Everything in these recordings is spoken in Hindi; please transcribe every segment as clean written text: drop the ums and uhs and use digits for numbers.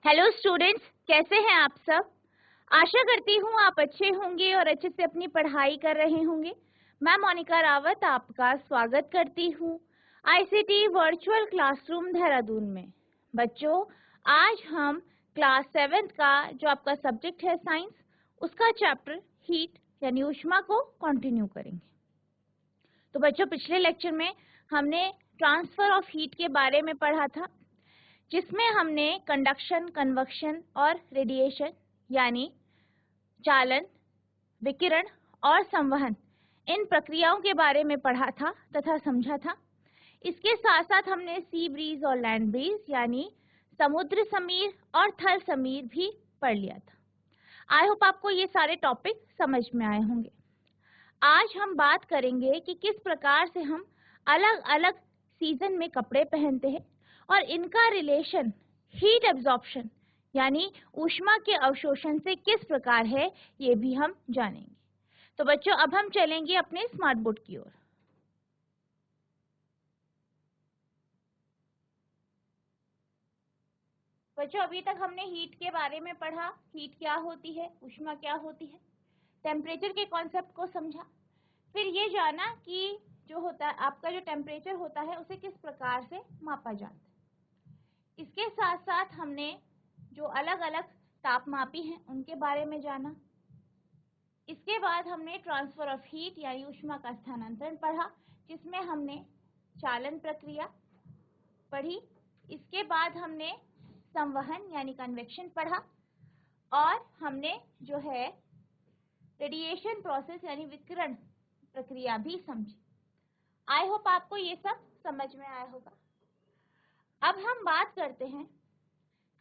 हेलो स्टूडेंट्स, कैसे हैं आप सब। आशा करती हूँ आप अच्छे होंगे और अच्छे से अपनी पढ़ाई कर रहे होंगे। मैं मोनिका रावत आपका स्वागत करती हूँ आईसीटी वर्चुअल क्लासरूम देहरादून में। बच्चों, आज हम क्लास 7 का जो आपका सब्जेक्ट है साइंस, उसका चैप्टर हीट यानी ऊष्मा को कंटिन्यू करेंगे। तो बच्चों, पिछले लेक्चर में हमने ट्रांसफर ऑफ हीट के बारे में पढ़ा था, जिसमें हमने कंडक्शन, कन्वक्शन और रेडिएशन यानी चालन, विकिरण और संवहन, इन प्रक्रियाओं के बारे में पढ़ा था तथा समझा था। इसके साथ साथ हमने सी ब्रीज और लैंड ब्रीज यानी समुद्र समीर और थल समीर भी पढ़ लिया था। आई होप आपको ये सारे टॉपिक समझ में आए होंगे। आज हम बात करेंगे कि किस प्रकार से हम अलग अलग सीजन में कपड़े पहनते हैं और इनका रिलेशन हीट एब्जॉर्प्शन यानी ऊष्मा के अवशोषण से किस प्रकार है, ये भी हम जानेंगे। तो बच्चों, अब हम चलेंगे अपने स्मार्ट बोर्ड की ओर। बच्चों, अभी तक हमने हीट के बारे में पढ़ा, हीट क्या होती है, ऊष्मा क्या होती है, टेम्परेचर के कॉन्सेप्ट को समझा, फिर ये जाना कि जो होता है आपका जो टेम्परेचर होता है उसे किस प्रकार से मापा जाता है। इसके साथ साथ हमने जो अलग अलग तापमापी हैं उनके बारे में जाना। इसके बाद हमने ट्रांसफर ऑफ हीट यानी ऊष्मा का स्थानांतरण पढ़ा, जिसमें हमने चालन प्रक्रिया पढ़ी। इसके बाद हमने संवहन यानी कन्वेक्शन पढ़ा और हमने जो है रेडिएशन प्रोसेस यानी विकिरण प्रक्रिया भी समझी। आई होप आपको ये सब समझ में आया होगा। अब हम बात करते हैं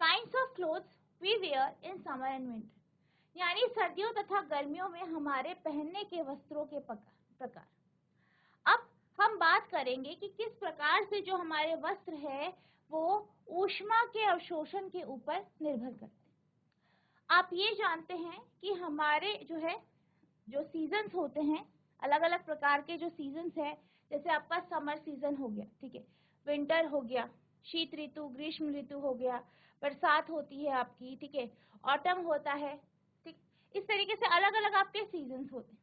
kinds of clothes we wear in summer and winter यानी सर्दियों तथा गर्मियों में हमारे पहनने के वस्त्रों के प्रकार। अब हम बात करेंगे कि किस प्रकार से जो हमारे वस्त्र है वो ऊष्मा के अवशोषण के ऊपर निर्भर करते हैं। आप ये जानते हैं कि हमारे जो सीजन्स होते हैं, अलग अलग प्रकार के जो सीजन्स है, जैसे आपका समर सीजन हो गया, ठीक है, विंटर हो गया, शीत ऋतु, ग्रीष्म ऋतु हो गया, बरसात होती है आपकी, ठीक है, ऑटम होता है, ठीक। इस तरीके से अलग अलग आपके सीजन्स होते हैं।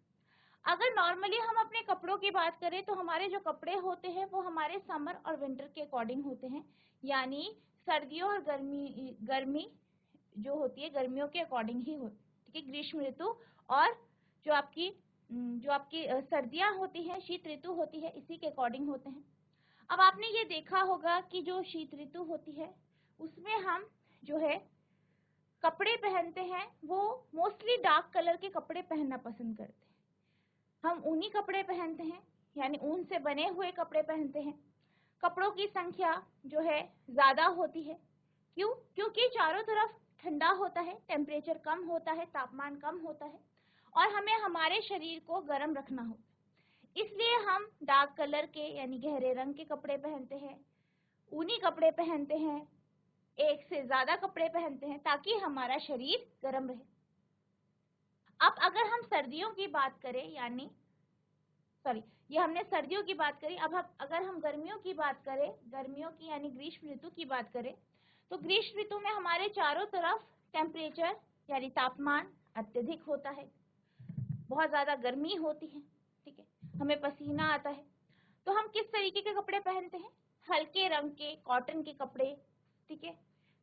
अगर नॉर्मली हम अपने कपड़ों की बात करें तो हमारे जो कपड़े होते हैं वो हमारे समर और विंटर के अकॉर्डिंग होते हैं, यानी सर्दियों और गर्मी जो होती है गर्मियों के अकॉर्डिंग ही होती है, ठीक है। ग्रीष्म ऋतु और जो आपकी सर्दियां होती हैं, शीत ऋतु होती है, इसी के अकॉर्डिंग होते हैं। अब आपने ये देखा होगा कि जो शीत ऋतु होती है उसमें हम जो है कपड़े पहनते हैं वो मोस्टली डार्क कलर के कपड़े पहनना पसंद करते हैं। हम ऊनी कपड़े पहनते हैं यानी ऊन से बने हुए कपड़े पहनते हैं। कपड़ों की संख्या जो है ज्यादा होती है। क्यों? क्योंकि चारों तरफ ठंडा होता है, टेम्परेचर कम होता है, तापमान कम होता है और हमें हमारे शरीर को गर्म रखना होता है। इसलिए हम डार्क कलर के यानी गहरे रंग के कपड़े पहनते हैं, ऊनी कपड़े पहनते हैं, एक से ज्यादा कपड़े पहनते हैं ताकि हमारा शरीर गर्म रहे। अब अगर हम सर्दियों की बात करें ये हमने सर्दियों की बात करी। अब अगर हम गर्मियों की बात करें, गर्मियों की यानी ग्रीष्म ऋतु की बात करें, तो ग्रीष्म ऋतु में हमारे चारों तरफ टेम्परेचर यानी तापमान अत्यधिक होता है, बहुत ज्यादा गर्मी होती है, ठीक है, हमें पसीना आता है। तो हम किस तरीके के कपड़े पहनते हैं? हल्के रंग के कॉटन के कपड़े, ठीक है।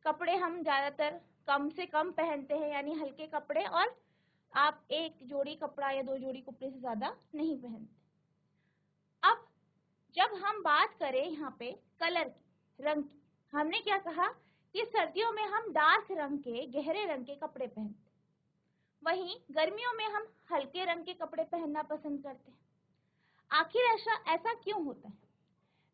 कपड़े हम ज्यादातर कम से कम पहनते हैं यानी हल्के कपड़े, और आप एक जोड़ी कपड़ा या दो जोड़ी कपड़े से ज्यादा नहीं पहनते। अब जब हम बात करें यहाँ पे कलर की, रंग की, हमने क्या कहा कि सर्दियों में हम डार्क रंग के, गहरे रंग के कपड़े पहनते, वहीं गर्मियों में हम हल्के रंग के कपड़े पहनना पसंद करते हैं। आखिर ऐसा क्यों होता है?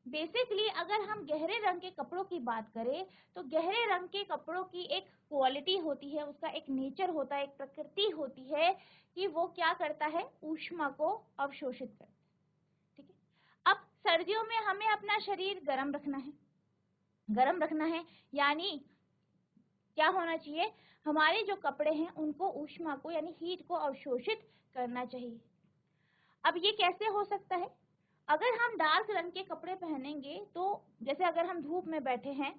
बेसिकली अगर हम गहरे रंग के कपड़ों की बात करें तो गहरे रंग के कपड़ों की एक क्वालिटी होती है, उसका एक नेचर होता है, एक प्रकृति होती है कि वो क्या करता है, ऊष्मा को अवशोषित करता है, ठीक है। अब सर्दियों में हमें अपना शरीर गर्म रखना है यानी क्या होना चाहिए, हमारे जो कपड़े हैं उनको ऊष्मा को यानी हीट को अवशोषित करना चाहिए। अब ये कैसे हो सकता है? अगर हम डार्क रंग के कपड़े पहनेंगे तो जैसे अगर हम धूप में बैठे हैं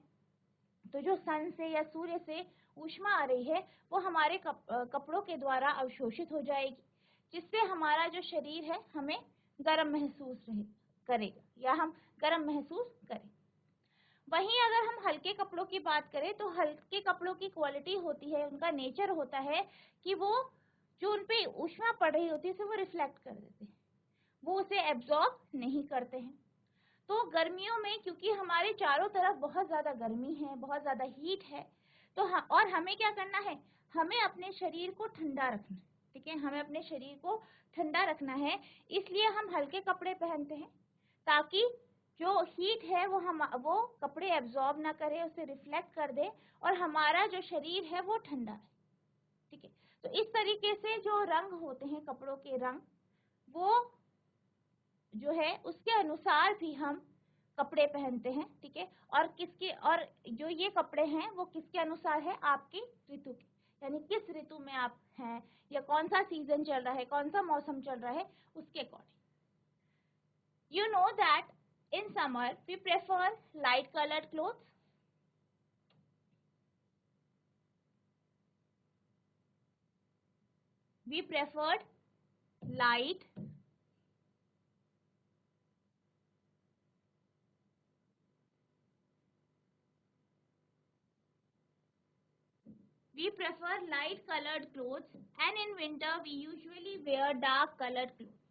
तो जो सन से या सूर्य से ऊष्मा आ रही है वो हमारे कपड़ों के द्वारा अवशोषित हो जाएगी, जिससे हमारा जो शरीर है हमें गर्म महसूस करेगा या हम गर्म महसूस करें। वहीं अगर हम हल्के कपड़ों की बात करें तो हल्के कपड़ों की क्वालिटी होती है, उनका नेचर होता है कि वो जो उन पे ऊष्मा पड़ रही होती है उसे वो रिफ्लेक्ट कर देते हैं, वो उसे एब्जॉर्ब नहीं करते हैं। तो गर्मियों में क्योंकि हमारे चारों तरफ बहुत ज्यादा गर्मी है, बहुत ज्यादा हीट है, तो और हमें क्या करना है, हमें अपने शरीर को ठंडा रखना है, ठीक है, हमें अपने शरीर को ठंडा रखना है। इसलिए हम हल्के कपड़े पहनते हैं ताकि जो हीट है वो कपड़े एब्जॉर्ब ना करे, उसे रिफ्लेक्ट कर दे और हमारा जो शरीर है वो ठंडा है, ठीक है। तो इस तरीके से जो रंग होते हैं कपड़ों के रंग, वो जो है उसके अनुसार भी हम कपड़े पहनते हैं, ठीक है। और जो ये कपड़े हैं वो किसके अनुसार है, आपकी ऋतु के, यानी किस ऋतु में आप हैं या कौन सा सीजन चल रहा है, कौन सा मौसम चल रहा है, उसके according. You know that in summer we prefer light colored clothes. We preferred light colored clothes, and in winter we usually wear dark colored clothes.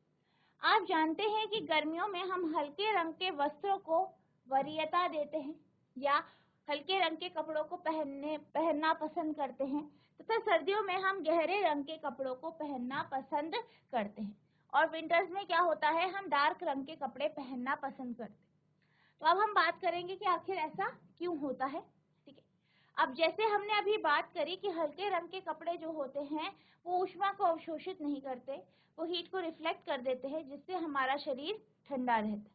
आप जानते हैं कि गर्मियों में हम हल्के रंग के वस्त्रों को वरीयता देते हैं या हल्के रंग के कपड़ों को पहनना पसंद करते हैं, तथा सर्दियों में हम गहरे रंग के कपड़ों को पहनना पसंद करते हैं। और विंटर्स में क्या होता है, हम डार्क रंग के कपड़े पहनना पसंद करते हैं। तो अब हम बात करेंगे कि आखिर ऐसा क्यों होता है, ठीक है। अब जैसे हमने अभी बात करी कि हल्के रंग के कपड़े जो होते हैं वो ऊष्मा को अवशोषित नहीं करते, वो हीट को रिफ्लेक्ट कर देते हैं, जिससे हमारा शरीर ठंडा रहता है।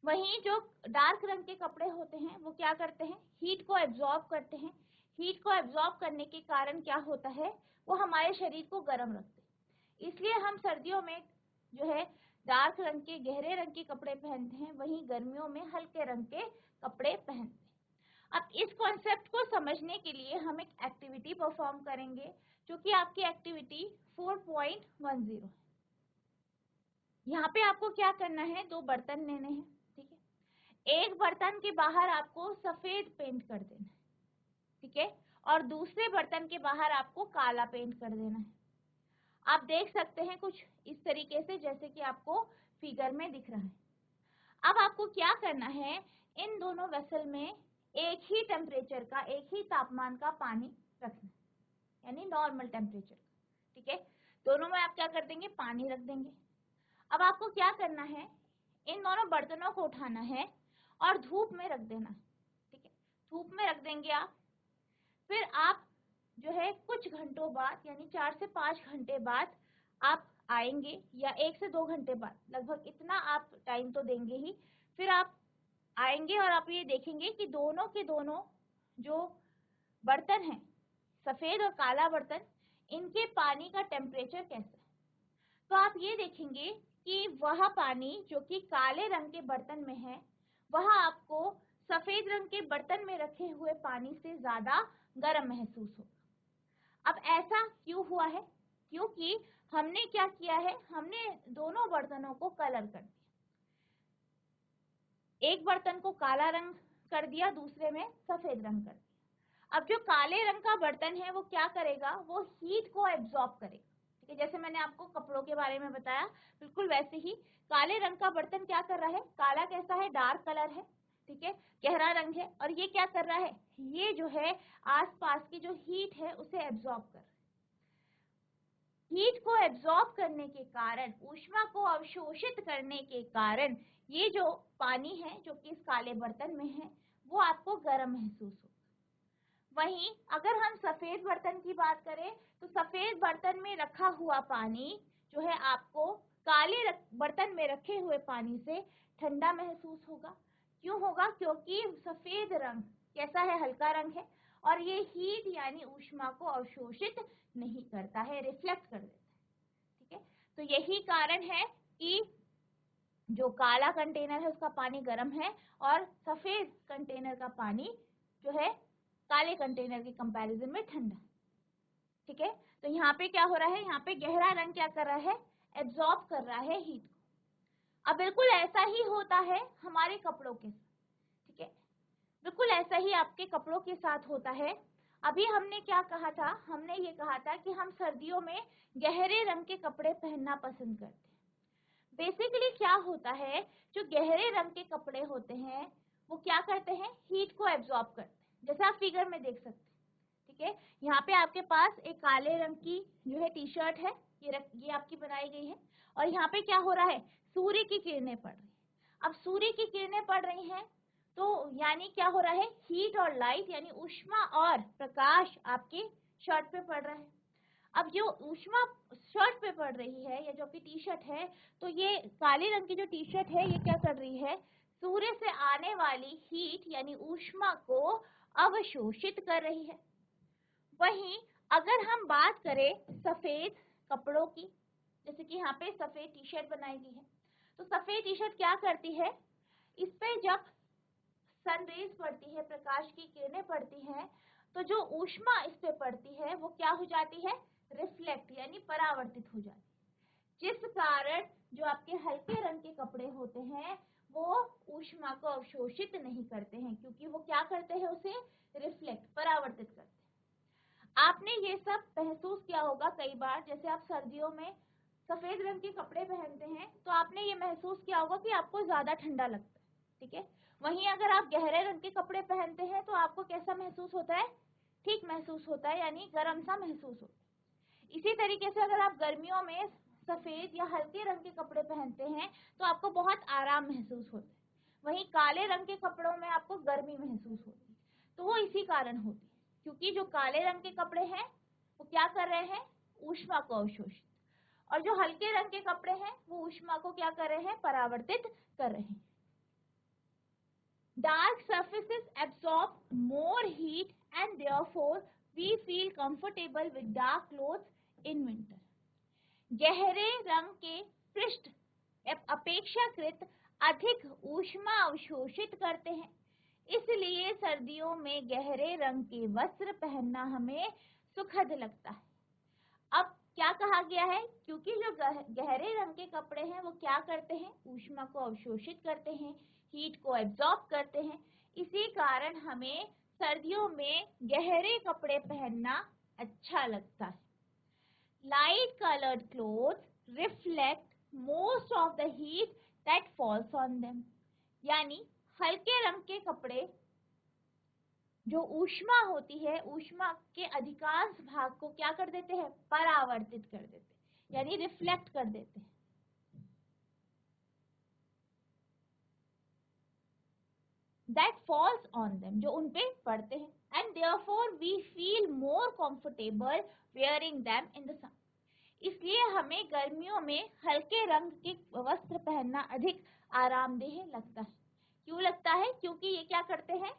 वहीं जो डार्क रंग के कपड़े होते हैं वो क्या करते हैं, हीट को एब्जॉर्ब करते हैं। हीट को एब्जॉर्ब करने के कारण क्या होता है, वो हमारे शरीर को गर्म रखते हैं। इसलिए हम सर्दियों में जो है डार्क रंग के, गहरे रंग के कपड़े पहनते हैं, वहीं गर्मियों में हल्के रंग के कपड़े पहनते हैं। अब इस कॉन्सेप्ट को समझने के लिए हम एक एक्टिविटी परफॉर्म करेंगे, जो कि आपकी एक्टिविटी 4.10 है। यहाँ पे आपको क्या करना है, 2 बर्तन लेने हैं, ठीक है। एक बर्तन के बाहर आपको सफेद पेंट कर देना है, ठीक है, और दूसरे बर्तन के बाहर आपको काला पेंट कर देना है। आप देख सकते हैं कुछ इस तरीके से, जैसे कि आपको फिगर में दिख रहा है। अब आपको क्या करना है, इन दोनों वेसल में एक ही टेम्परेचर का, एक ही तापमान का पानी रखना, यानी नॉर्मल टेम्परेचर, ठीक है। दोनों में आप क्या कर देंगे, पानी रख देंगे। अब आपको क्या करना है, इन दोनों बर्तनों को उठाना है और धूप में रख देना, ठीक है। धूप में रख देंगे आप। फिर आप जो है कुछ घंटों बाद, यानी 4 से 5 घंटे बाद आप आएंगे, या 1 से 2 घंटे बाद, लगभग इतना आप टाइम तो देंगे ही। फिर आप आएंगे और आप ये देखेंगे कि दोनों के दोनों जो बर्तन हैं, सफेद और काला बर्तन, इनके पानी का टेम्परेचर कैसा है। तो आप ये देखेंगे कि वह पानी जो कि काले रंग के बर्तन में है, वह आपको सफेद रंग के बर्तन में रखे हुए पानी से ज्यादा गर्म महसूस होगा। अब ऐसा क्यों हुआ है, क्योंकि हमने क्या किया है, हमने दोनों बर्तनों को कलर कर दिया। एक बर्तन को काला रंग कर दिया, दूसरे में सफेद रंग कर दिया। अब जो काले रंग का बर्तन है वो क्या करेगा, वो हीट को एब्जॉर्ब करेगा, ठीक है। जैसे मैंने आपको कपड़ों के बारे में बताया, बिल्कुल वैसे ही काले रंग का बर्तन क्या कर रहा है, काला कैसा है, डार्क कलर है, ठीक है, गहरा रंग है, और ये क्या कर रहा है, ये जो है आसपास की जो हीट है उसे एब्जॉर्ब कर रहा है। हीट को एब्जॉर्ब करने के कारण, ऊष्मा को अवशोषित करने के कारण, ये जो पानी है जो कि इस काले बर्तन में है वो आपको गर्म महसूस होगा। वहीं अगर हम सफेद बर्तन की बात करें तो सफेद बर्तन में रखा हुआ पानी जो है आपको काले बर्तन में रखे हुए पानी से ठंडा महसूस होगा। क्यों होगा, क्योंकि सफेद रंग कैसा है, हल्का रंग है, और ये हीट यानी ऊष्मा को अवशोषित नहीं करता है, रिफ्लेक्ट कर देता है, ठीक है। तो यही कारण है कि जो काला कंटेनर है उसका पानी गर्म है और सफेद कंटेनर का पानी जो है काले कंटेनर के कंपैरिजन में ठंडा। ठीक है, तो यहाँ पे क्या हो रहा है, यहाँ पे गहरा रंग क्या कर रहा है, एब्जॉर्ब कर रहा है हीट को। अब बिल्कुल ऐसा ही होता है हमारे कपड़ों के साथ। ठीक है, बिल्कुल ऐसा ही आपके कपड़ों के साथ होता है। अभी हमने क्या कहा था, हमने ये कहा था कि हम सर्दियों में गहरे रंग के कपड़े पहनना पसंद करते हैं। बेसिकली क्या होता है, जो गहरे रंग के कपड़े होते हैं वो क्या करते हैं, हीट को एब्जॉर्ब करते हैं, जैसे आप फिगर में देख सकते हैं। ठीक है, यहाँ पे आपके पास एक काले रंग की जो है टी शर्ट है, ये आपकी बनाई गई है, और यहाँ पे क्या हो रहा है, सूर्य की किरणें पड़ रही है। अब सूर्य की किरणें पड़ रही हैं तो यानी क्या हो रहा है, हीट और लाइट यानी ऊष्मा और प्रकाश आपके शर्ट पे पड़ रहा है। अब जो ऊष्मा शर्ट पे पड़ रही है या जो आपकी टी शर्ट है, तो ये काले रंग की जो टी शर्ट है ये क्या कर रही है, सूर्य से आने वाली हीट यानी ऊष्मा को अवशोषित कर रही है। वहीं अगर हम बात करें सफेद कपड़ों की, जैसे कि यहाँ पे सफेद टी शर्ट बनाई गई है, तो सफेद टी शर्ट क्या करती है, इस पे जब सनरेज पड़ती है, प्रकाश की किरणें पड़ती हैं, तो जो ऊष्मा इस पे पड़ती है वो क्या हो जाती है, रिफ्लेक्ट यानी परावर्तित हो जाती है, जिस कारण जो आपके हल्के रंग के कपड़े होते हैं वो ऊष्मा को अवशोषित नहीं करते हैं, क्योंकि वो क्या करते हैं, उसे रिफ्लेक्ट परावर्तित करते हैं। आपने ये सब महसूस किया होगा कई बार, जैसे आप सर्दियों में सफेद रंग के कपड़े पहनते हैं तो आपने ये महसूस किया होगा कि आपको ज्यादा ठंडा लगता है। ठीक है, वहीं अगर आप गहरे रंग के कपड़े पहनते हैं तो आपको कैसा महसूस होता है, ठीक महसूस होता है, यानी गर्म सा महसूस होता है। इसी तरीके से अगर आप गर्मियों में सफेद या हल्के रंग के कपड़े पहनते हैं तो आपको बहुत आराम महसूस होता है, वहीं काले रंग के कपड़ों में आपको गर्मी महसूस होती है। तो वो इसी कारण होती है, क्योंकि जो काले रंग के कपड़े हैं वो क्या कर रहे हैं, ऊष्मा को अवशोषित, और जो हल्के रंग के कपड़े हैं वो ऊष्मा को क्या कर रहे हैं, परावर्तित कर रहे हैं। Dark surfaces absorb more heat and therefore we feel comfortable with dark clothes in winter. गहरे रंग के पृष्ठ अपेक्षाकृत अधिक ऊष्मा अवशोषित करते हैं, इसलिए सर्दियों में गहरे रंग के वस्त्र पहनना हमें सुखद लगता है। अब क्या कहा गया है, क्योंकि जो गहरे रंग के कपड़े हैं वो क्या करते हैं, ऊष्मा को अवशोषित करते हैं, हीट को एब्जॉर्ब करते हैं, इसी कारण हमें सर्दियों में गहरे कपड़े पहनना अच्छा लगता है। Light coloured clothes reflect most of the heat that falls on them, यानी हल्के रंग के कपड़े जो ऊष्मा होती है, ऊष्मा के अधिकांश भाग को क्या कर देते हैं, परावर्तित कर देते हैं, यानी रिफ्लेक्ट कर देते हैं। That falls on them, जो उन पे पड़ते हैं, and therefore we feel more comfortable wearing them in the sun. इसलिए हमें गर्मियों में हल्के रंग के वस्त्र पहनना अधिक आरामदेह लगता है। क्यों लगता है, क्योंकि ये क्या करते हैं,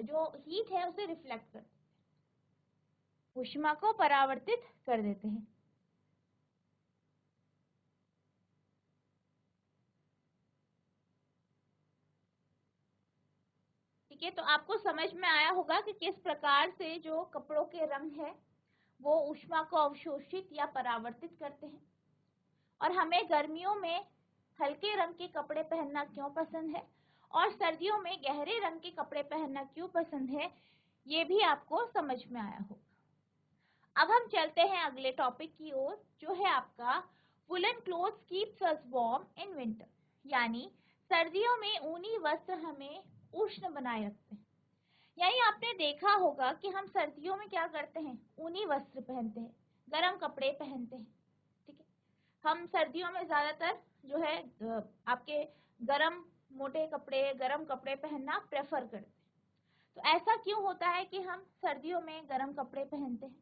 जो हीट है उसे रिफ्लेक्ट करते हैं, ऊष्मा को परावर्तित कर देते हैं। ठीक है, तो आपको समझ में आया होगा कि किस प्रकार से जो कपड़ों के रंग है वो ऊष्मा को अवशोषित या परावर्तित करते हैं, और हमें गर्मियों में हल्के रंग के कपड़े पहनना क्यों पसंद है और सर्दियों में गहरे रंग के कपड़े पहनना क्यों पसंद है, ये भी आपको समझ में आया होगा। अब हम चलते हैं अगले टॉपिक की ओर, जो है आपका woollen clothes keeps us warm in winter, यानी सर्दियों में ऊनी वस्त्र हमें उष्ण बनाए रखते हैं। यानी आपने देखा होगा कि हम सर्दियों में क्या करते हैं, ऊनी वस्त्र पहनते हैं, गर्म कपड़े पहनते हैं। ठीक है, हम सर्दियों में ज्यादातर जो है आपके गर्म मोटे कपड़े, गर्म कपड़े पहनना प्रेफर करते हैं। तो ऐसा क्यों होता है कि हम सर्दियों में गर्म कपड़े पहनते हैं?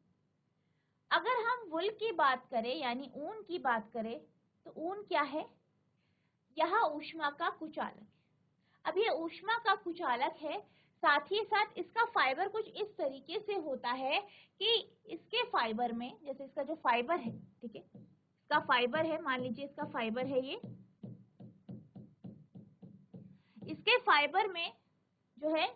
अगर हम वुल की बात करें यानी ऊन की बात करें, तो ऊन क्या है, यह ऊष्मा का कुचालक है। अब ये ऊष्मा का कुचालक है, साथ ही साथ इसका फाइबर कुछ इस तरीके से होता है कि इसके फाइबर में, जैसे इसका जो फाइबर है, ठीक है, इसका फाइबर है, मान लीजिए इसका फाइबर है ये, इसके फाइबर में जो है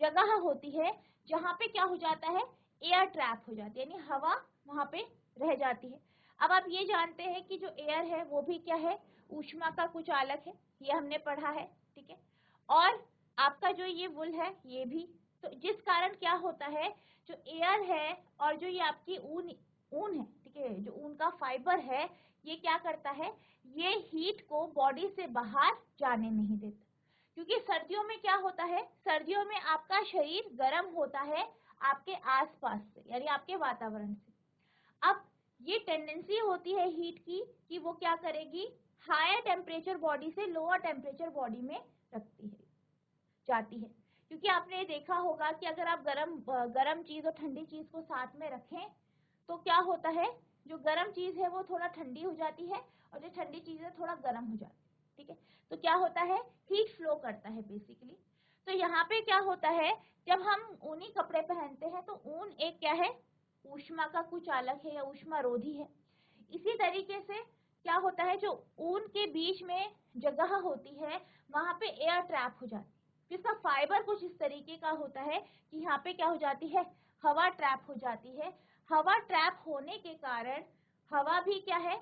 जगह होती है जहाँ पे क्या हो जाता है, एयर ट्रैप हो जाती है, यानी हवा वहां पे रह जाती है। अब आप ये जानते हैं कि जो एयर है वो भी क्या है, ऊष्मा का कुचालक है, ये हमने पढ़ा है, ठीक है। और आपका जो ये वुल है ये भी, तो जिस कारण क्या होता है, जो एयर है और जो ये आपकी ऊन है, ठीक है, जो ऊन का फाइबर है, ये क्या करता है, ये हीट को बॉडी से बाहर जाने नहीं देता। क्योंकि सर्दियों में क्या होता है, सर्दियों में आपका शरीर गर्म होता है आपके आसपास से, यानी आपके वातावरण से। अब ये टेंडेंसी होती है हीट की कि वो क्या करेगी, हायर टेम्परेचर बॉडी से लोअर टेम्परेचर बॉडी में रखती है, जाती है। क्योंकि आपने देखा होगा कि अगर आप गरम चीज और ठंडी चीज को साथ में रखें तो क्या होता है, जो गरम चीज है वो थोड़ा ठंडी हो जाती है और जो ठंडी चीज है थोड़ा गर्म हो जाती है, ठीक है। तो क्या होता है, हीट फ्लो करता है बेसिकली। तो यहाँ पे क्या होता है, जब हम ऊनी कपड़े पहनते हैं तो ऊन एक क्या है, ऊष्मा का कुचालक है या ऊष्मा रोधी है। इसी तरीके से क्या होता है, जो ऊन के बीच में जगह होती है वहां पे एयर ट्रैप हो जाती है। जिसका फाइबर कुछ इस तरीके का होता है कि यहाँ पे क्या हो जाती है, हवा ट्रैप हो जाती है। हवा ट्रैप होने के कारण हवा भी क्या है,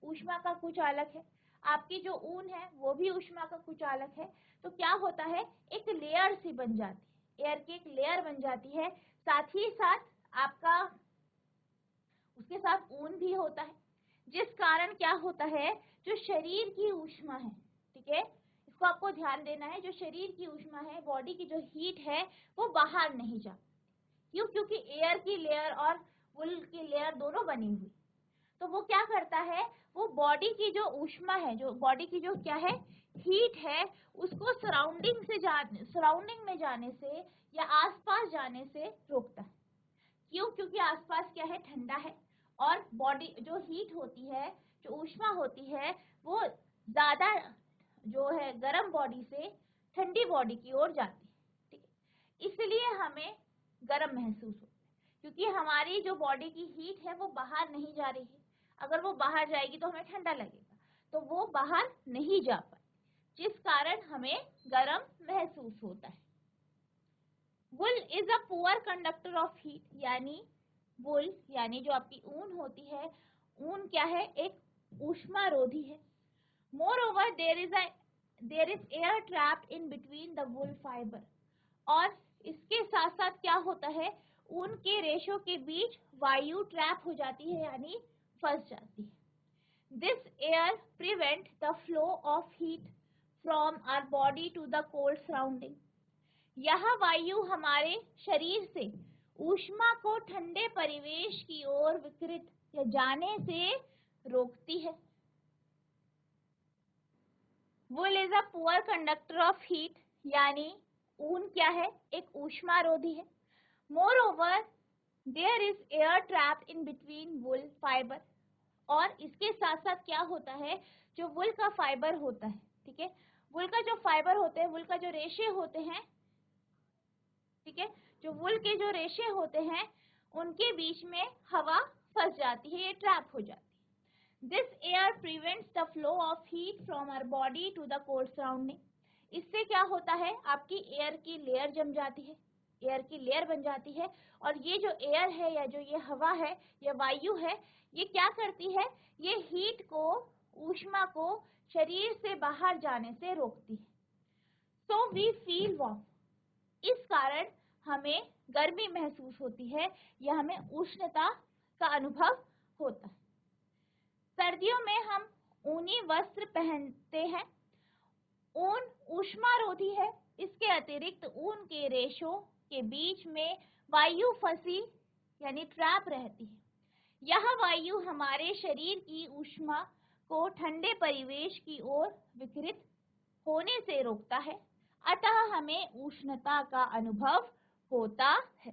ऊष्मा का कुचालक है। आपकी जो ऊन है वो भी ऊष्मा का कुचालक है। तो क्या होता है, एक लेयर सी बन जाती है, एयर की एक लेयर बन जाती है। साथ ही साथ आपका उसके साथ ऊन भी होता है, जिस कारण क्या होता है, जो शरीर की ऊष्मा है, ठीक है, इसको आपको ध्यान देना है, जो शरीर की ऊष्मा है, बॉडी की जो हीट है वो बाहर नहीं जा। क्यों, क्योंकि एयर की लेयर और वुल की लेयर दोनों बनी हुई। तो वो क्या करता है, वो बॉडी की जो ऊष्मा है, जो बॉडी की जो क्या है, हीट है, उसको सराउंडिंग में जाने से या आसपास जाने से रोकता है। क्यों, क्योंकि आसपास क्या है, ठंडा है और बॉडी जो हीट होती है, जो ऊष्मा होती है, वो ज्यादा जो है गर्म बॉडी से ठंडी बॉडी की ओर जाती है, ठीक है। इसलिए हमें गर्म महसूस होता है, क्योंकि हमारी जो बॉडी की हीट है वो बाहर नहीं जा रही है। अगर वो बाहर जाएगी तो हमें ठंडा लगेगा, तो वो बाहर नहीं जा पाए, जिस कारण हमें गर्म महसूस होता है। Wool is a poor conductor of heat, यानी वुल यानी जो आपकी ऊन होती है, ऊन क्या है, एक ऊष्मा रोधी है। Moreover there is air trap in between the wool fibre, और इसके साथ साथ क्या होता है, ऊन के रेशों के बीच वायु ट्रैप हो जाती है, यानी फंस जाती है। This air prevent the flow of heat from our body to the cold surrounding. यह वायु हमारे शरीर से ऊष्मा को ठंडे परिवेश की ओर विकृत या जाने से रोकती है। Wool is a poor conductor of heat, यानी ऊन क्या है, एक ऊष्मा रोधी है। Moreover there is air trap in between wool fibre, और इसके साथ साथ क्या होता है, जो वुल का फाइबर होता है, ठीक है, वुल का जो फाइबर होते हैं, वुल का जो रेशे होते हैं, ठीक है, जो वुल के जो रेशे होते हैं उनके बीच में हवा फंस जाती है, ये ट्रैप हो जाती है। This air prevents the flow of heat from our body to the cold surrounding. इससे क्या होता है, आपकी एयर की लेयर जम जाती है, एयर की लेयर बन जाती है, और ये जो एयर है या जो ये हवा है या वायु है, ये क्या करती है, ये हीट को, ऊष्मा को शरीर से बाहर जाने से रोकती है। सो वी फील वार्म, इस कारण हमें गर्मी महसूस होती है या हमें उष्णता का अनुभव होता है। सर्दियों में हम ऊनी वस्त्र पहनते हैं। ऊन ऊष्मारोधी है, इसके अतिरिक्त ऊन के रेशों के बीच में वायु फंसी यानी ट्रैप रहती है। यह वायु हमारे शरीर की ऊष्मा को ठंडे परिवेश की ओर विकृत होने से रोकता है, अतः हमें उष्णता का अनुभव होता है।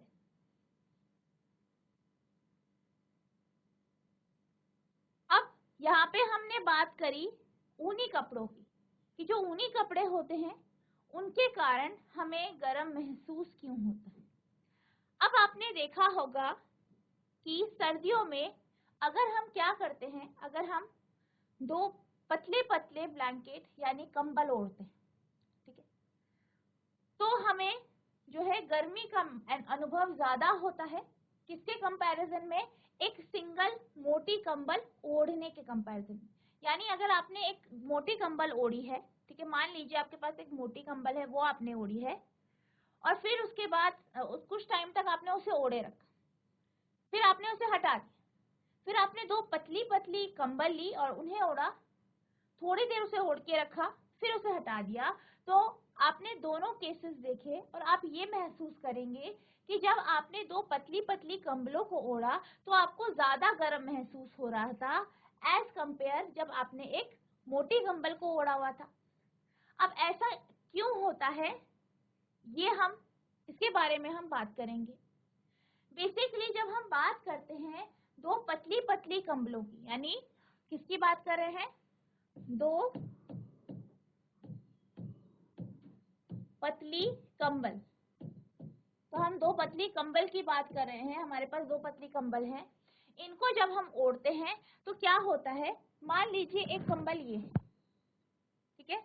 अब यहाँ पे हमने बात करी ऊनी कपड़ों की, कि जो ऊनी कपड़े होते हैं उनके कारण हमें गर्म महसूस क्यों होता है। अब आपने देखा होगा कि सर्दियों में अगर हम क्या करते हैं, अगर हम दो पतले पतले ब्लैंकेट यानी कंबल ओढ़ते हैं, ठीक है, तो हमें जो है गर्मी का अनुभव ज्यादा होता है किसके कंपैरिजन में, एक सिंगल मोटी कंबल ओढ़ने के कंपैरिजन में। यानी अगर आपने एक मोटी कंबल ओढ़ी है, ठीक है, मान लीजिए आपके पास एक मोटी कंबल है, वो आपने ओढ़ी है और फिर उसके बाद कुछ टाइम तक आपने उसे ओढ़े रखा, फिर आपने उसे हटा दिया, फिर आपने दो पतली पतली कंबल ली और उन्हें ओढ़ा, थोड़ी देर उसे ओढ़ के रखा, फिर उसे हटा दिया, तो आपने दोनों केसेस देखे और आप ये महसूस करेंगे कि जब आपने दो पतली पतली कंबलों को ओढ़ा तो आपको ज्यादा गर्म महसूस हो रहा था एज कंपेयर जब आपने एक मोटी कंबल को ओढ़ा हुआ था। अब ऐसा क्यों होता है, ये हम इसके बारे में हम बात करेंगे। बेसिकली जब हम बात करते हैं दो पतली पतली कंबलों की, यानी किसकी बात कर रहे हैं, दो पतली कंबल, तो हम दो पतली कंबल की बात कर रहे हैं, हमारे पास दो पतली कंबल हैं, इनको जब हम ओढ़ते हैं तो क्या होता है, मान लीजिए एक कंबल ये है, ठीक है,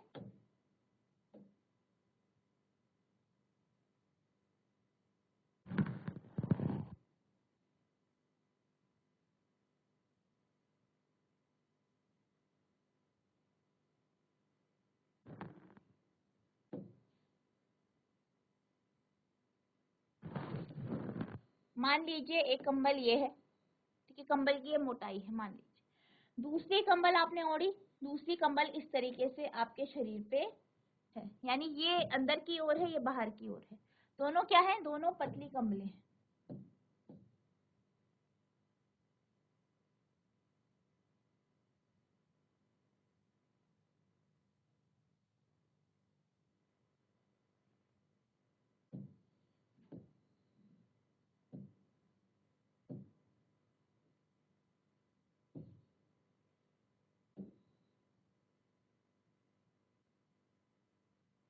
मान लीजिए एक कंबल ये है, ठीक है, कंबल की ये मोटाई है मान लीजिए, दूसरी कंबल आपने ओढ़ी, दूसरी कंबल इस तरीके से आपके शरीर पे है, यानी ये अंदर की ओर है, ये बाहर की ओर है, दोनों क्या है, दोनों पतली कंबलें हैं।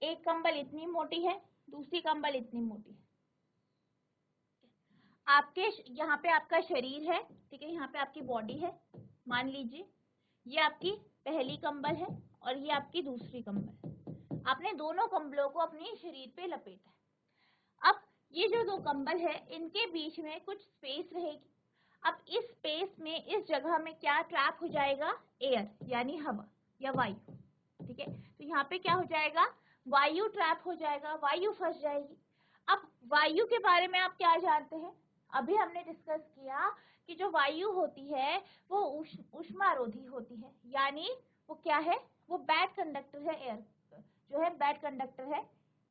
एक कंबल इतनी मोटी है, दूसरी कंबल इतनी मोटी है, आपके यहाँ पे आपका शरीर है, ठीक है, यहाँ पे आपकी बॉडी है, मान लीजिए ये आपकी पहली कंबल है और ये आपकी दूसरी कंबल है, आपने दोनों कंबलों को अपने शरीर पे लपेटा है। अब ये जो दो कंबल है इनके बीच में कुछ स्पेस रहेगी, अब इस स्पेस में, इस जगह में क्या ट्रैप हो जाएगा, एयर यानी हवा या वायु, ठीक है, तो यहाँ पे क्या हो जाएगा, वायु ट्रैप हो जाएगा, वायु फंस जाएगी। अब वायु के बारे में आप क्या जानते हैं, अभी हमने डिस्कस किया कि जो वायु होती है वो ऊष्मारोधी होती है, यानी वो क्या है, वो बैड कंडक्टर है, एयर जो है बैड कंडक्टर है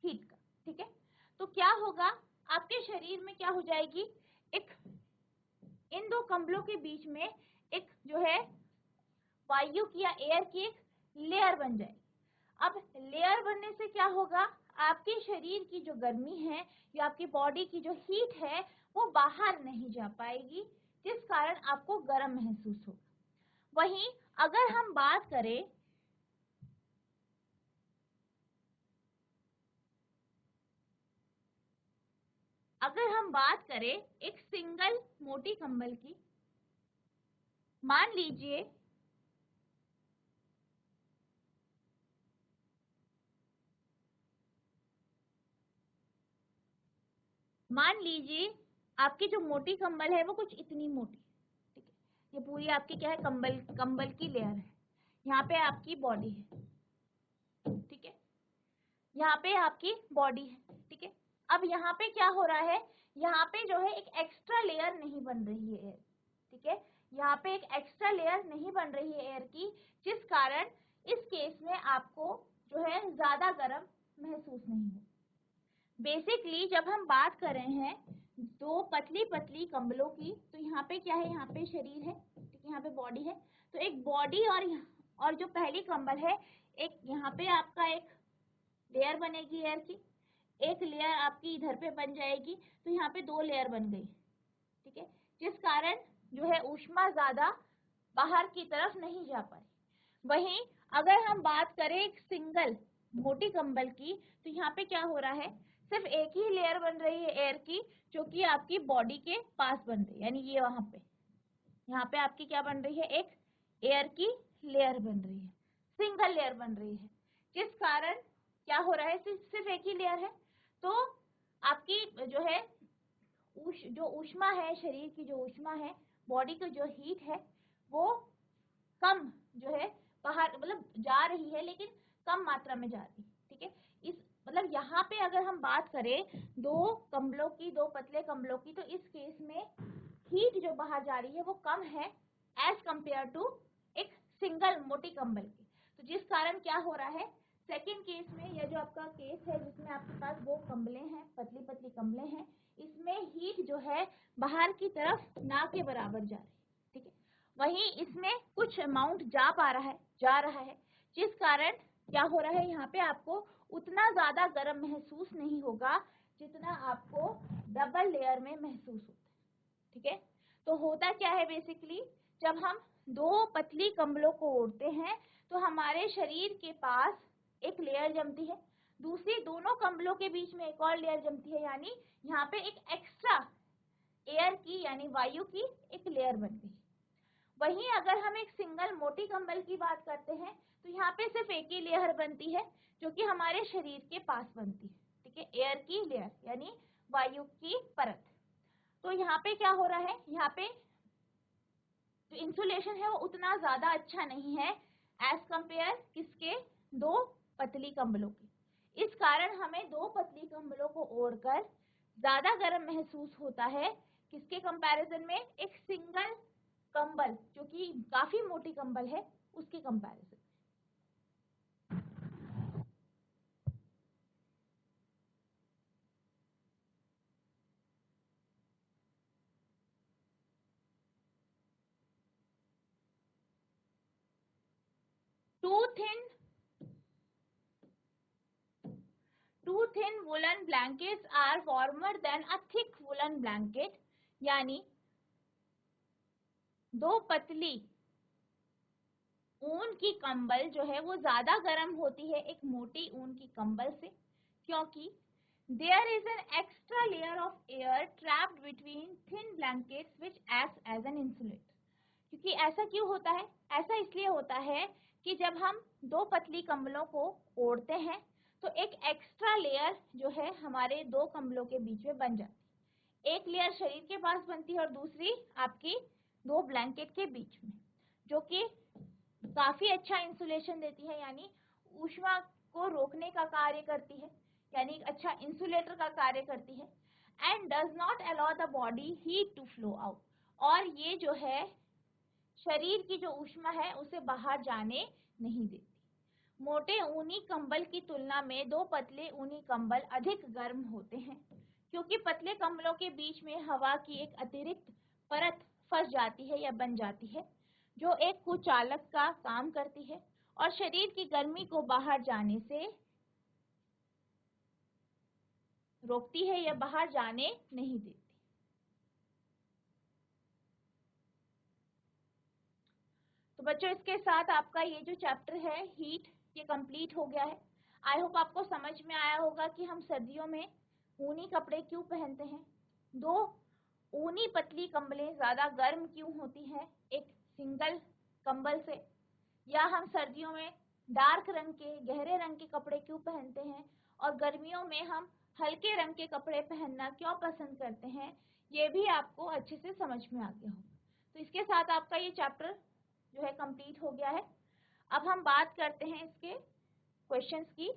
हीट का, ठीक है, तो क्या होगा, आपके शरीर में क्या हो जाएगी, एक इन दो कंबलों के बीच में एक जो है वायु की या एयर की एक लेयर बन जाएगी। अब लेयर बनने से क्या होगा, आपके शरीर की जो गर्मी है या आपकी बॉडी की जो हीट है वो बाहर नहीं जा पाएगी, जिस कारण आपको गर्म महसूस होगा। वहीं अगर हम बात करें एक सिंगल मोटी कंबल की, मान लीजिए आपकी जो मोटी कंबल है वो कुछ इतनी मोटी, ठीक है, ये पूरी आपकी क्या है, कंबल कंबल की लेयर है, यहाँ पे आपकी बॉडी है, ठीक है, यहाँ पे आपकी बॉडी है, ठीक है, अब यहाँ पे क्या हो रहा है, यहाँ पे जो है एक एक्स्ट्रा लेयर नहीं बन रही है एयर, ठीक है, यहाँ पे एक एक्स्ट्रा लेयर नहीं बन रही है एयर की, जिस कारण इस केस में आपको जो है ज्यादा गर्म महसूस नहीं हो। बेसिकली जब हम बात कर रहे हैं दो पतली पतली कंबलों की, तो यहाँ पे क्या है, यहाँ पे शरीर है, ठीक है, यहाँ पे बॉडी है, तो एक बॉडी और जो पहली कंबल है, एक यहाँ पे आपका एक लेयर बनेगी एयर की, एक लेयर आपकी इधर पे बन जाएगी, तो यहाँ पे दो लेयर बन गई, ठीक है, जिस कारण जो है ऊष्मा ज्यादा बाहर की तरफ नहीं जा पाई। वहीं अगर हम बात करें एक सिंगल मोटी कंबल की, तो यहाँ पे क्या हो रहा है, सिर्फ एक ही लेयर बन रही है एयर की, जो कि आपकी बॉडी के पास बन रही है, यानी ये वहां पे, यहाँ पे आपकी क्या बन रही है, एक एयर की लेयर बन रही है, सिंगल लेयर बन रही है, जिस कारण क्या हो रहा है, सिर्फ एक ही लेयर है, तो आप जो है जो ऊष्मा है, शरीर की जो ऊष्मा है, बॉडी की जो हीट है, वो कम जो है बाहर मतलब जा रही है, लेकिन कम मात्रा में जा रही है। ठीक है, इस मतलब यहाँ पे अगर हम बात करें दो कंबलों की, दो पतले कंबलों की, तो इस केस में हीट जो बाहर जा रही है वो कम है एज कंपेयर टू एक सिंगल मोटी कंबल की। तो जिस कारण क्या हो रहा है, सेकंड केस में, यह जो आपका केस है जिसमें आपके पास वो कंबलें हैं, पतली पतली कंबलें हैं, इसमें हीट जो है बाहर की तरफ ना के बराबर जा रही है। ठीक है, वहीं इसमें कुछ अमाउंट जा रहा है, जिस कारण क्या हो रहा है, यहाँ पे आपको उतना ज्यादा गर्म महसूस नहीं होगा जितना आपको डबल लेयर में महसूस होता है। ठीक है, तो होता क्या है बेसिकली, जब हम दो पतली कंबलों को ओढ़ते हैं तो हमारे शरीर के पास एक लेयर जमती है, दूसरी दोनों कंबलों के बीच में एक और लेयर जमती है, यानी यहाँ पे एक एक्स्ट्रा एयर की यानी वायु की एक लेयर बनती है। वहीं अगर हम एक सिंगल मोटी कंबल की बात करते हैं तो यहाँ पे सिर्फ एक ही लेयर बनती है जो कि हमारे शरीर के पास बनती है। ठीक है, एयर की लेयर यानी वायु की परत। तो यहाँ पे क्या हो रहा है, यहाँ पे जो इंसुलेशन है वो उतना ज्यादा अच्छा नहीं है एज कंपेयर किसके, दो पतली कंबलों के। इस कारण हमें दो पतली कंबलों को ओढ़कर ज्यादा गर्म महसूस होता है किसके कंपैरिजन में, एक सिंगल कंबल जो कि काफी मोटी कंबल है उसके comparison. 2 thin woolen blankets are warmer than a thick woolen blanket, यानी दो पतली ऊन की कंबल जो है वो ज्यादा गर्म होती है एक मोटी ऊन की कंबल से, क्योंकि there is an extra layer of air trapped between thin blankets which acts as an insulator। क्योंकि ऐसा क्यों होता है, ऐसा इसलिए होता है कि जब हम दो पतली कंबलों को ओढ़ते हैं तो एक एक्स्ट्रा लेयर जो है हमारे दो कंबलों के बीच में बन जाती है। एक लेयर शरीर के पास बनती है और दूसरी आपकी दो ब्लैंकेट के बीच में, जो कि काफी अच्छा इंसुलेशन देती है, यानी ऊष्मा को रोकने का कार्य करती है, यानी अच्छा इंसुलेटर का कार्य करती है। And does not allow the body heat to flow out, और ये जो है शरीर की जो ऊष्मा है उसे बाहर जाने नहीं देती। मोटे ऊनी कंबल की तुलना में दो पतले ऊनी कंबल अधिक गर्म होते हैं, क्योंकि पतले कंबलों के बीच में हवा की एक अतिरिक्त परत फंस जाती है या बन जाती है, जो एक कुचालक का काम करती है और शरीर की गर्मी को बाहर जाने से रोकती है या बाहर जाने नहीं देती। तो बच्चों, इसके साथ आपका ये जो चैप्टर है हीट, ये कंप्लीट हो गया है। आई होप आपको समझ में आया होगा कि हम सर्दियों में ऊनी कपड़े क्यों पहनते हैं, दो ऊनी पतली कंबलें ज्यादा गर्म क्यों होती हैं एक सिंगल कंबल से, या हम सर्दियों में डार्क रंग के, गहरे रंग के कपड़े क्यों पहनते हैं और गर्मियों में हम हल्के रंग के कपड़े पहनना क्यों पसंद करते हैं, ये भी आपको अच्छे से समझ में आ गया होगा। तो इसके साथ आपका ये चैप्टर जो है कंप्लीट हो गया है। अब हम बात करते हैं इसके क्वेश्चंस की।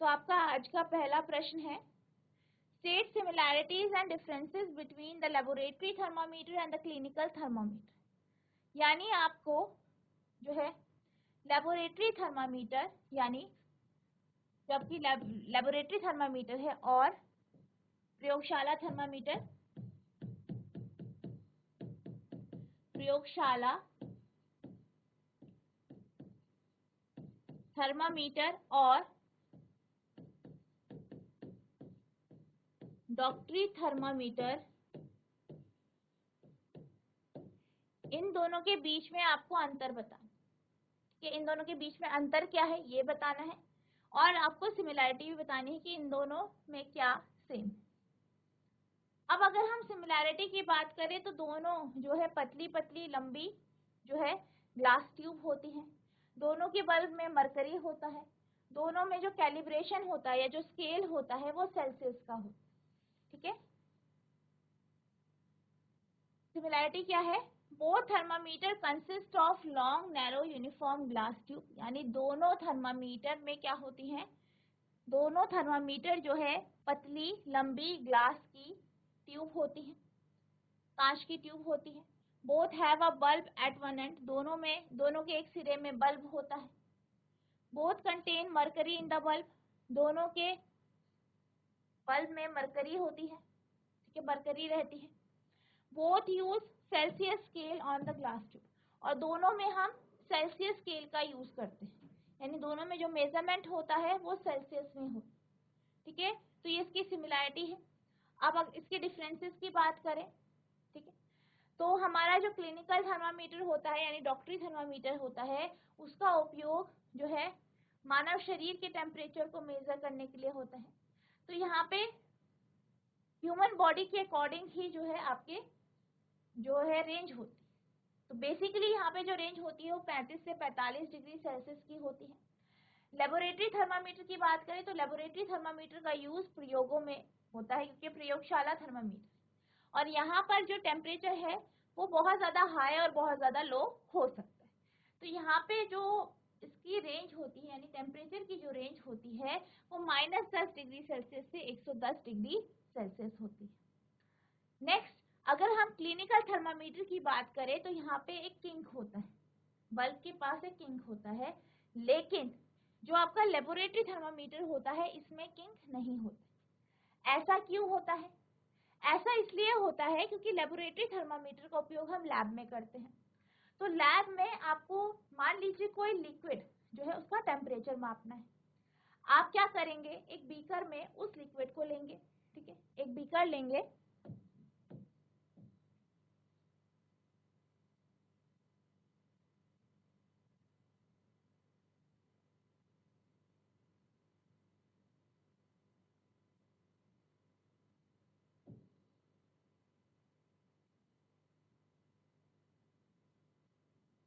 तो आपका आज का पहला प्रश्न है, state similarities and differences between the laboratory thermometer and the clinical thermometer. यानी आपको जो है लेबोरेटरी थर्मामीटर, यानी जबकि लेबोरेटरी थर्मामीटर है और प्रयोगशाला थर्मामीटर, प्रयोगशाला थर्मामीटर और डॉक्टरी थर्मामीटर, इन दोनों के बीच में आपको अंतर बताना कि इन दोनों के बीच में अंतर क्या है ये बताना है, और आपको सिमिलैरिटी भी बतानी है कि इन दोनों में क्या सेम है। अब अगर हम सिमिलैरिटी की बात करें तो दोनों जो है पतली पतली लंबी जो है ग्लास ट्यूब होती हैं, दोनों के बल्ब में मरकरी होता है, दोनों में जो कैलिब्रेशन होता है या जो स्केल होता है वो सेल्सियस का होता है। ठीक है। सिमिलैरिटी क्या है? Both thermometer consist of long narrow uniform glass tube, यानी दोनों थर्मामीटर में क्या होती हैं, दोनों थर्मामीटर जो है पतली लंबी ग्लास की ट्यूब होती है, कांच की ट्यूब होती है। Both have a bulb at one end, दोनों के एक सिरे में बल्ब होता है। Both contain mercury in the bulb, दोनों के बल्ब में मरकरी होती है, ठीक है, मरकरी रहती है। Both use Celsius scale on the glass tube, और दोनों में हम सेल्सियस स्केल का यूज करते हैं, यानी दोनों में जो मेजरमेंट होता है वो सेल्सियस में हो, ठीक है। तो ये इसकी सिमिलैरिटी है। अब इसके डिफरेंसेस की बात करें, ठीक है, तो हमारा जो क्लिनिकल थर्मामीटर होता है यानी डॉक्टरी थर्मामीटर होता है, उसका उपयोग जो है मानव शरीर के टेम्परेचर को मेजर करने के लिए होता है। तो यहाँ पे ह्यूमन बॉडी के अकॉर्डिंग ही जो है आपके जो है रेंज होती है। तो बेसिकली यहाँ पे जो रेंज होती है वो 35 से 45 डिग्री सेल्सियस की होती है। लेबोरेटरी थर्मामीटर की बात करें तो लेबोरेटरी थर्मामीटर का यूज प्रयोगों में होता है, क्योंकि प्रयोगशाला थर्मामीटर, और यहाँ पर जो टेम्परेचर है वो बहुत ज्यादा हाई और बहुत ज्यादा लो हो सकता है। तो यहाँ पे जो इसकी रेंज होती है यानी टेम्परेचर की जो रेंज होती है वो -10 डिग्री सेल्सियस से 110 डिग्री सेल्सियस होती है। नेक्स्ट, अगर हम क्लिनिकल थर्मामीटर की बात करें तो यहाँ पे एक किंक होता है, बल्ब के पास एक किंक होता है, लेकिन जो आपका लेबोरेटरी थर्मामीटर होता है इसमें किंक नहीं होता। ऐसा क्यों होता है? ऐसा इसलिए होता है क्योंकि लेबोरेटरी थर्मामीटर का उपयोग हम लैब में करते हैं। तो लैब में आपको मान लीजिए कोई लिक्विड जो है उसका टेम्परेचर मापना है, आप क्या करेंगे, एक बीकर में उस लिक्विड को लेंगे, ठीक है, एक बीकर लेंगे,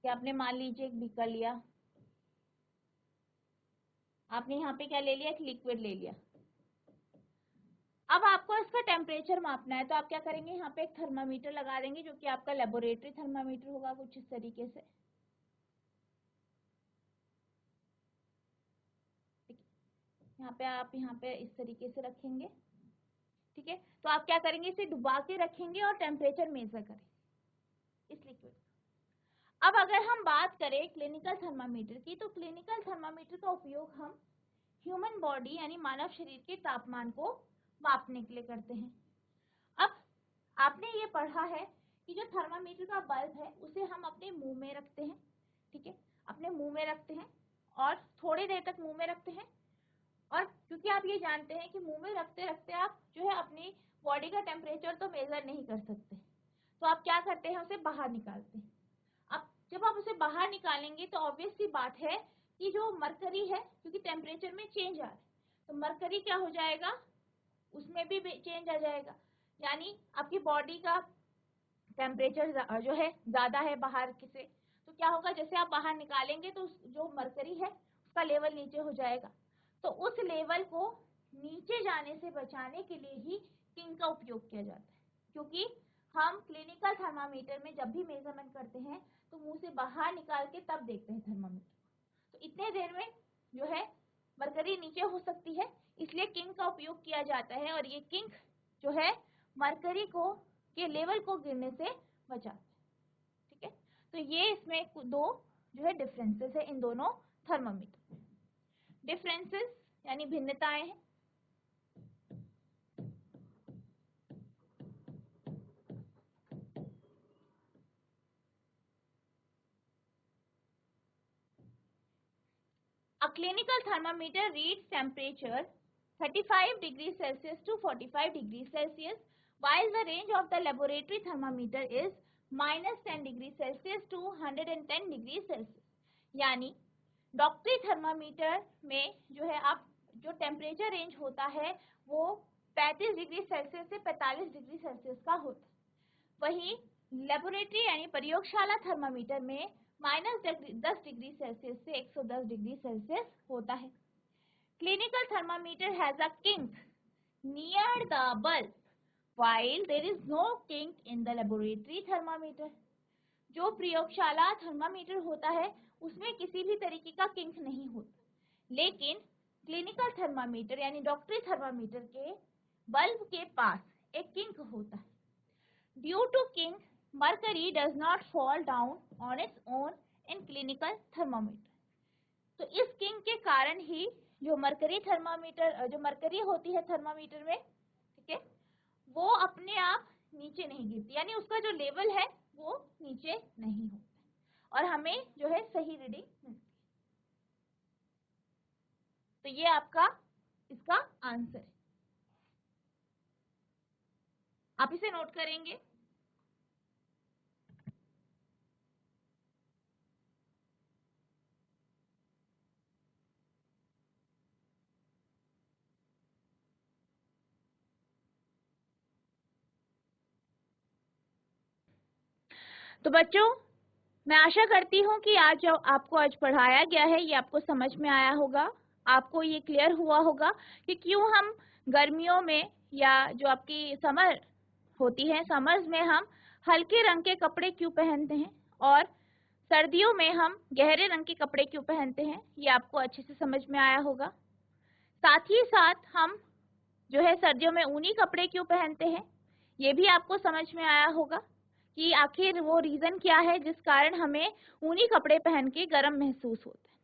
कि आपने मान लीजिए एक बीकर लिया, आपने यहाँ पे क्या ले लिया, एक लिक्विड ले लिया। अब आपको इसका टेम्परेचर मापना है, तो आप क्या करेंगे, यहाँ पे एक थर्मामीटर लगा देंगे जो कि आपका लेबोरेटरी थर्मामीटर होगा कुछ इस तरीके से, यहाँ पे आप यहाँ पे इस तरीके से रखेंगे, ठीक है। तो आप क्या करेंगे, इसे डुबा के रखेंगे और टेम्परेचर मेजर करें इस लिक्विड। अब अगर हम बात करें क्लिनिकल थर्मामीटर की, तो क्लिनिकल थर्मामीटर का उपयोग हम ह्यूमन बॉडी यानी मानव शरीर के तापमान को मापने के लिए करते हैं। अब आपने ये पढ़ा है कि जो थर्मामीटर का बल्ब है उसे हम अपने मुंह में रखते हैं, ठीक है, अपने मुंह में रखते हैं और थोड़ी देर तक मुंह में रखते हैं, और क्योंकि आप ये जानते हैं कि मुंह में रखते रखते आप जो है अपनी बॉडी का टेम्परेचर तो मेजर नहीं कर सकते, तो आप क्या करते हैं, उसे बाहर निकालते हैं। अब जब आप उसे बाहर निकालेंगे तो ऑब्वियस सी बात है कि जो मरकरी है, क्योंकि टेम्परेचर में चेंज आ रहा है, तो मरकरी क्या हो जाएगा, उसमें भी चेंज आ जाएगा, यानी आपकी बॉडी का टेम्परेचर जो है ज्यादा है बाहर से, तो क्या होगा, जैसे आप बाहर निकालेंगे तो जो मरकरी है उसका लेवल नीचे हो जाएगा। तो उस लेवल को नीचे जाने से बचाने के लिए ही किंग का उपयोग किया जाता है, क्योंकि हम क्लिनिकल थर्मामीटर में जब भी मेजरमेंट करते हैं तो मुंह से बाहर निकाल के तब देखते हैं थर्मामीटर, तो इतने देर में जो है मरकरी नीचे हो सकती है, इसलिए किंग का उपयोग किया जाता है, और ये किंग जो है मरकरी को के लेवल को गिरने से बचाता है, ठीक है। तो ये इसमें दो जो है डिफरेंसेस है इन दोनों थर्मामीटर। डिफरेंसेस यानी भिन्नताएं हैं। A clinical thermometer reads temperature 35 degrees Celsius to 45 degrees Celsius, while the range of the laboratory thermometer is -10 degrees Celsius to 110 degrees Celsius। यानी डॉक्टरी थर्मामीटर में जो है आप जो टेम्परेचर रेंज होता है वो 35 डिग्री सेल्सियस से 45 डिग्री सेल्सियस का होता है, वहीं लेबोरेटरी यानी प्रयोगशाला थर्मामीटर में -10 डिग्री सेल्सियस से 110 डिग्री सेल्सियस होता है। Clinical thermometer has a kink near the bulb, while there is no kink in the laboratory thermometer. जो प्रयोगशाला थर्मामीटर होता है उसमें किसी भी तरीके का किंक नहीं होता, लेकिन क्लिनिकल थर्मामीटर यानी डॉक्टरी थर्मामीटर के बल्ब के पास एक किंक होता है. Due to kink mercury does not fall down on its own in clinical thermometer. तो इस किंक के कारण ही जो मरकरी थर्मामीटर, जो मरकरी होती है थर्मामीटर में, ठीक है, वो अपने आप नीचे नहीं गिरती, यानी उसका जो लेवल है वो नीचे नहीं होता और हमें जो है सही रीडिंग मिलती है. तो ये आपका इसका आंसर है. आप इसे नोट करेंगे. तो बच्चों, मैं आशा करती हूँ कि आज जो आपको आज पढ़ाया गया है ये आपको समझ में आया होगा, आपको ये क्लियर हुआ होगा कि क्यों हम गर्मियों में या जो आपकी समर होती है, समर्स में हम हल्के रंग के कपड़े क्यों पहनते हैं और सर्दियों में हम गहरे रंग के कपड़े क्यों पहनते हैं, ये आपको अच्छे से समझ में आया होगा. साथ ही साथ हम जो है सर्दियों में ऊनी कपड़े क्यों पहनते हैं ये भी आपको समझ में आया होगा कि आखिर वो रीजन क्या है जिस कारण हमें ऊनी कपड़े पहन के गर्म महसूस होता है.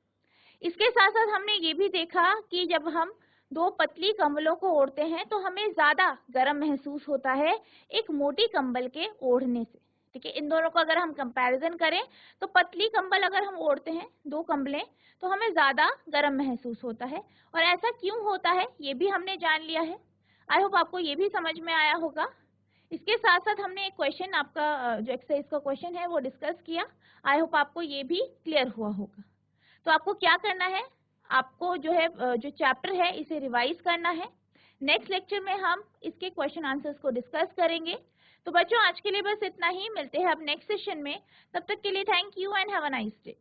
इसके साथ साथ हमने ये भी देखा कि जब हम दो पतली कंबलों को ओढ़ते हैं तो हमें ज्यादा गर्म महसूस होता है एक मोटी कंबल के ओढ़ने से. ठीक है, इन दोनों को अगर हम कंपैरिजन करें तो पतली कंबल अगर हम ओढ़ते हैं, दो कंबलें, तो हमें ज्यादा गर्म महसूस होता है. और ऐसा क्यों होता है ये भी हमने जान लिया है. आई होप आपको ये भी समझ में आया होगा. इसके साथ साथ हमने एक क्वेश्चन, आपका जो एक्सरसाइज का क्वेश्चन है वो डिस्कस किया. आई होप आपको ये भी क्लियर हुआ होगा. तो आपको क्या करना है, आपको जो है जो चैप्टर है इसे रिवाइज करना है. नेक्स्ट लेक्चर में हम इसके क्वेश्चन आंसर्स को डिस्कस करेंगे. तो बच्चों आज के लिए बस इतना ही, मिलते हैं अब नेक्स्ट सेशन में. तब तक के लिए thank you and have a nice day.